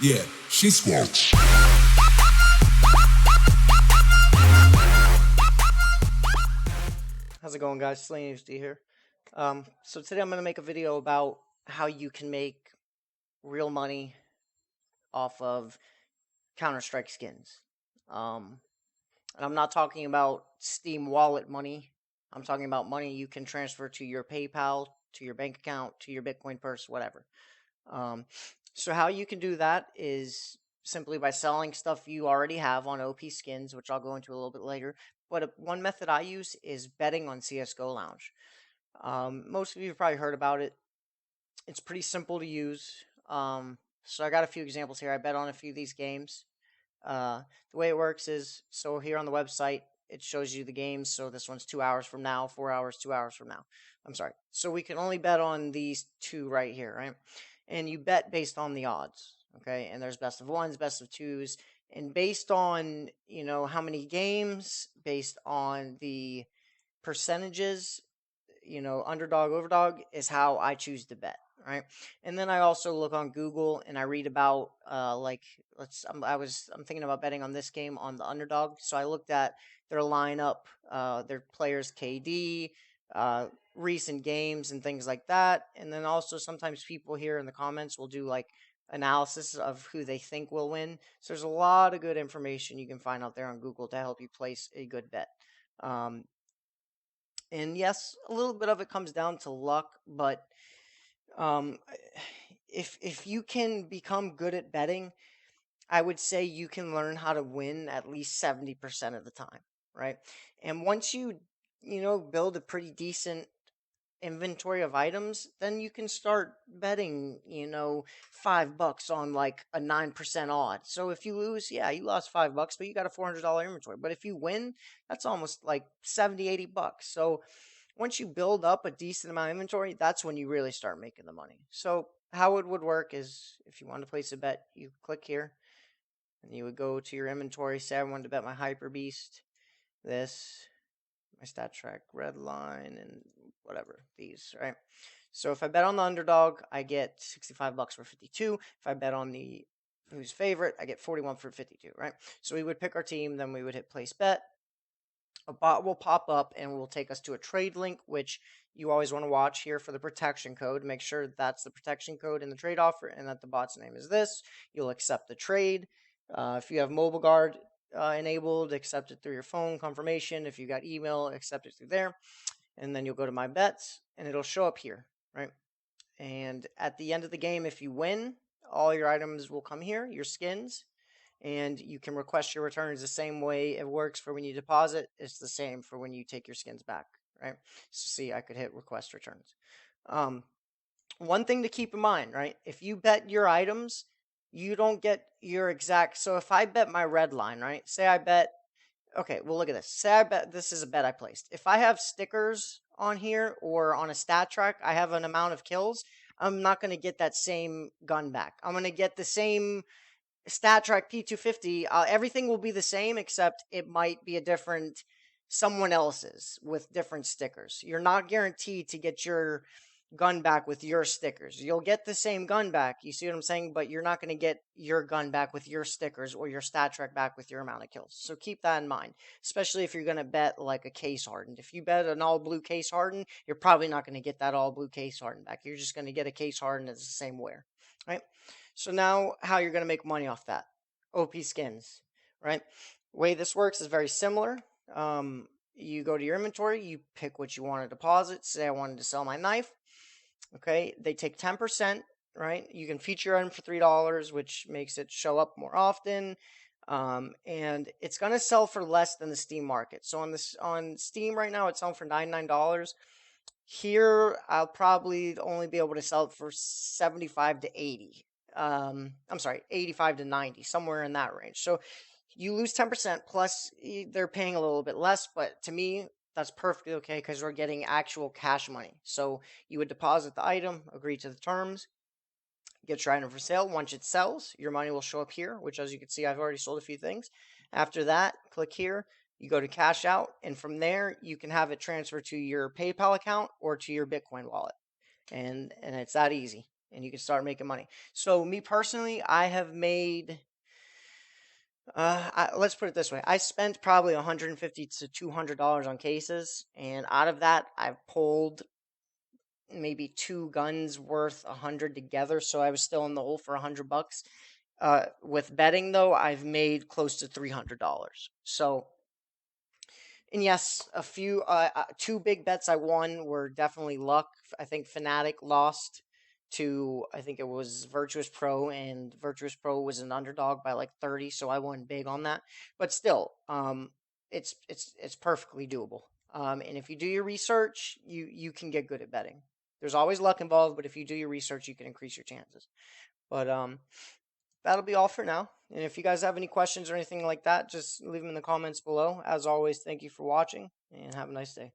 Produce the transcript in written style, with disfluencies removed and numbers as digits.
Yeah, she squelched. How's it going, guys? Streched here. So today I'm going to make a video about how you can make real money off of Counter-Strike skins. And I'm not talking about Steam wallet money. I'm talking about money you can transfer to your PayPal, to your bank account, to your Bitcoin purse, whatever. Um, so how you can do that is simply by selling stuff you already have on OP skins, which I'll go into a little bit later. But one method I use is betting on CSGO Lounge. Most of you have probably heard about it. It's pretty simple to use. So I got a few examples here. I bet on a few of these games. The way it works is, so here on the website, it shows you the games. So this one's 2 hours from now, 4 hours, 2 hours from now. I'm sorry. So we can only bet on these two right here, right? And you bet based on the odds, okay? And there's best of ones, best of twos, and based on, how many games, based on the percentages, underdog, overdog is how I choose to bet, right? And then I also look on Google and I read about I'm thinking about betting on this game on the underdog, so I looked at their lineup, their players KD, recent games and things like that, and then also sometimes people here in the comments will do like analysis of who they think will win. So there's a lot of good information you can find out there on Google to help you place a good bet. And yes, a little bit of it comes down to luck, but um, if you can become good at betting, I would say you can learn how to win at least 70% of the time, right? And once you build a pretty decent inventory of items, then you can start betting, $5 on like a 9% odd. So if you lose, yeah, you lost $5, but you got a $400 inventory. But if you win, that's almost like 70, $80. So once you build up a decent amount of inventory, that's when you really start making the money. So how it would work is if you want to place a bet, you click here and you would go to your inventory. Say I wanted to bet my Hyper Beast, this, my stat track, red line, and whatever, these, right? So if I bet on the underdog, I get $65 for 52. If I bet on the who's favorite, I get 41 for 52, right? So we would pick our team, then we would hit place bet. A bot will pop up and will take us to a trade link, which you always want to watch here for the protection code. Make sure that's the protection code in the trade offer and that the bot's name is this. You'll accept the trade. If you have mobile guard enabled, accept it through your phone confirmation. If you got email, accept it through there. And then you'll go to my bets and it'll show up here, right? And at the end of the game, if you win, all your items will come here, your skins, and you can request your returns the same way it works for when you deposit. It's the same for when you take your skins back, right? So see, I could hit request returns. One thing to keep in mind, right? If you bet your items, you don't get your exact. So if I bet my red line, right? Say I bet. Okay, well look at this. Say I bet this is a bet I placed. If I have stickers on here or on a stat track, I have an amount of kills. I'm not going to get that same gun back. I'm going to get the same stat track P250, everything will be the same except it might be a different someone else's with different stickers. You're not guaranteed to get your gun back with your stickers. You'll get the same gun back, you see what I'm saying, but you're not going to get your gun back with your stickers or your stat track back with your amount of kills. So keep that in mind, especially if you're going to bet like a case hardened. If you bet an all blue case hardened, you're probably not going to get that all blue case hardened back. You're just going to get a case hardened that's the same wear, right? So now how you're going to make money off that. OP skins, right? The way this works is very similar. You go to your inventory, you pick what you want to deposit. Say I wanted to sell my knife. Okay, they take 10%, right? You can feature your item for $3, which makes it show up more often. And it's gonna sell for less than the Steam market. So on Steam right now, it's selling for $99. Here, I'll probably only be able to sell it for 75 to 80. I'm sorry, 85 to 90, somewhere in that range. So you lose 10% plus they're paying a little bit less, but to me, that's perfectly okay because we're getting actual cash money. So you would deposit the item, agree to the terms, get your item for sale. Once it sells, your money will show up here, which as you can see, I've already sold a few things. After that, click here. You go to cash out, and from there, you can have it transferred to your PayPal account or to your Bitcoin wallet. And it's that easy. and you can start making money. So me personally, I have made let's put it this way. I spent probably 150 to $200 on cases, and out of that, I've pulled maybe two guns worth 100 together. So I was still in the hole for $100. With betting though, I've made close to $300. So, and yes, a few, two big bets I won were definitely luck. I think Fnatic lost to, I think it was Virtuous Pro, and Virtuous Pro was an underdog by like 30, so I won big on that. But still, it's perfectly doable. And if you do your research, you can get good at betting. There's always luck involved, but if you do your research, you can increase your chances. But that'll be all for now. And if you guys have any questions or anything like that, just leave them in the comments below. As always, thank you for watching and have a nice day.